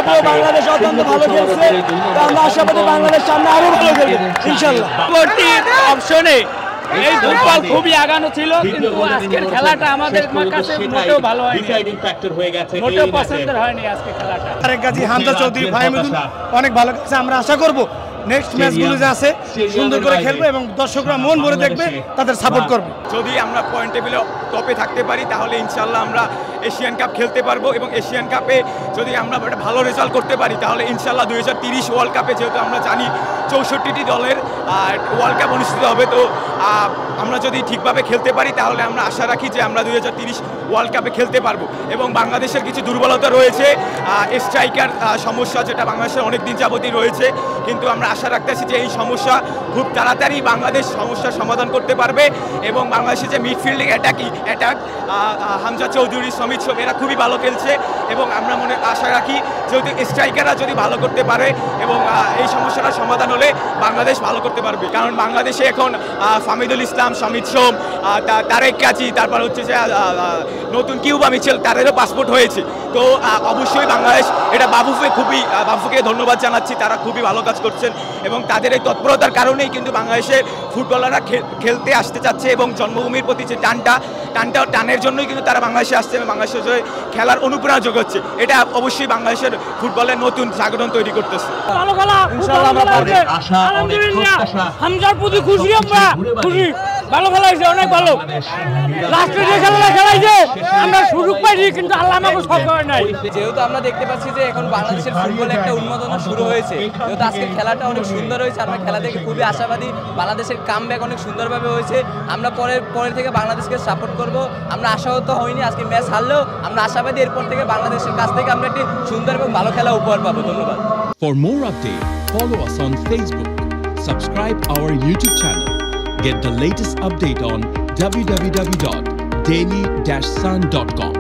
আজকেও বাংলাদেশ অত্যন্ত ভালো খেলছে, আমরা আশাবাদী বাংলাদেশ সামনে আরো ভালো খেলবে ইনশাল্লাহ। পরবর্তী অপশনে এই ফুটবল খুবই আগানো ছিল, কিন্তু আজকের খেলাটা আমাদের কাছে মোটেও ভালো হয়নি, মোটেও পছন্দের হয়নি আজকে খেলাটা। তারেক গাজী, হামজা চৌধুরী, ফাহিমুদ্দিন অনেক ভালো খেলছে। আমরা আশা করব নেক্সট ম্যাচগুলো যে আছে সুন্দর করে খেলবে এবং দর্শকরা মন ভরে দেখবে, তাদের সাপোর্ট করবে। যদি আমরা পয়েন্ট টেবিলে টপে থাকতে পারি তাহলে ইনশাল্লাহ আমরা এশিয়ান কাপ খেলতে পারবো, এবং এশিয়ান কাপে যদি আমরা একটা ভালো রেজাল্ট করতে পারি তাহলে ইনশাল্লাহ 2030 ওয়ার্ল্ড কাপে, যেহেতু আমরা জানি 64টি দলের ওয়ার্ল্ড কাপ অনুষ্ঠিত হবে, তো আমরা যদি ঠিকভাবে খেলতে পারি তাহলে আমরা আশা রাখি যে আমরা 2030 ওয়ার্ল্ড কাপে খেলতে পারবো। এবং বাংলাদেশের কিছু দুর্বলতা রয়েছে, স্ট্রাইকার সমস্যা, যেটা বাংলাদেশের অনেক দিন যাবতই রয়েছে, কিন্তু আমরা আশা রাখতেছি যে এই সমস্যা খুব তাড়াতাড়ি বাংলাদেশ সমস্যার সমাধান করতে পারবে। এবং বাংলাদেশের যে মিডফিল্ডিং অ্যাটাক হামজা চৌধুরী, সমিত সোম, এরা খুবই ভালো খেলছে, এবং আমরা আশা রাখি যেহেতু স্ট্রাইকাররা যদি ভালো করতে পারে এবং এই সমস্যাটার সমাধান হলে বাংলাদেশ ভালো করতে পারবে। কারণ বাংলাদেশে এখন ফামিদুল ইসলাম, সমিত সোম, তারেক গাজী, তারপর হচ্ছে যে নতুন কিউবা মিচেল, তাদেরও পাসপোর্ট হয়েছে। তো অবশ্যই বাংলাদেশ এটা বাবুকে ধন্যবাদ জানাচ্ছি, তারা খুবই ভালো কাজ করছেন, এবং তাদের এই তৎপরতার কারণেই কিন্তু বাংলাদেশের ফুটবলাররা খেলতে আসতে চাচ্ছে, এবং জন্মভূমির প্রতি যে টানের জন্যই কিন্তু তারা বাংলাদেশে আসছে এবং বাংলাদেশের খেলার অনুপ্রেরণা যোগাচ্ছে। এটা অবশ্যই বাংলাদেশের ফুটবলের নতুন জাগরণ তৈরি করতেছে। ভালো খেলা, ইনশাআল্লাহ আমরা পারবো। আলহামদুলিল্লাহ, হামজার প্রতি খুশি, আমরা খুশি। ভালো খেলা হয়েছে, অনেক ভালো। লাস্টে যে খেলাটা খেলাইছে আমরা সুযোগ পাইছি, কিন্তু আল্লাহ আমাকে সব করে নাই। যেহেতু আমরা দেখতে পাচ্ছি যে এখন বাংলাদেশের ফুটবলে একটা উন্মাদনা শুরু হয়েছে, যেহেতু আজকের খেলাটা অনেক সুন্দর হয়েছে, আমরা খেলা থেকে খুবই আশাবাদী। বাংলাদেশের কামব্যাক অনেক সুন্দরভাবে হয়েছে, আমরা পরের থেকে বাংলাদেশকে সাপোর্ট করব। আমরা আশাহত হইনি, আজকে ম্যাচ হারলেও আমরা আশাবাদী এরপর থেকে বাংলাদেশের কাছ থেকে আমরা একটি সুন্দর এবং ভালো খেলা উপহার পাবো। ধন্যবাদ। For more updates, follow us on Facebook, subscribe our YouTube channel, get the latest update on www.daily-sun.com.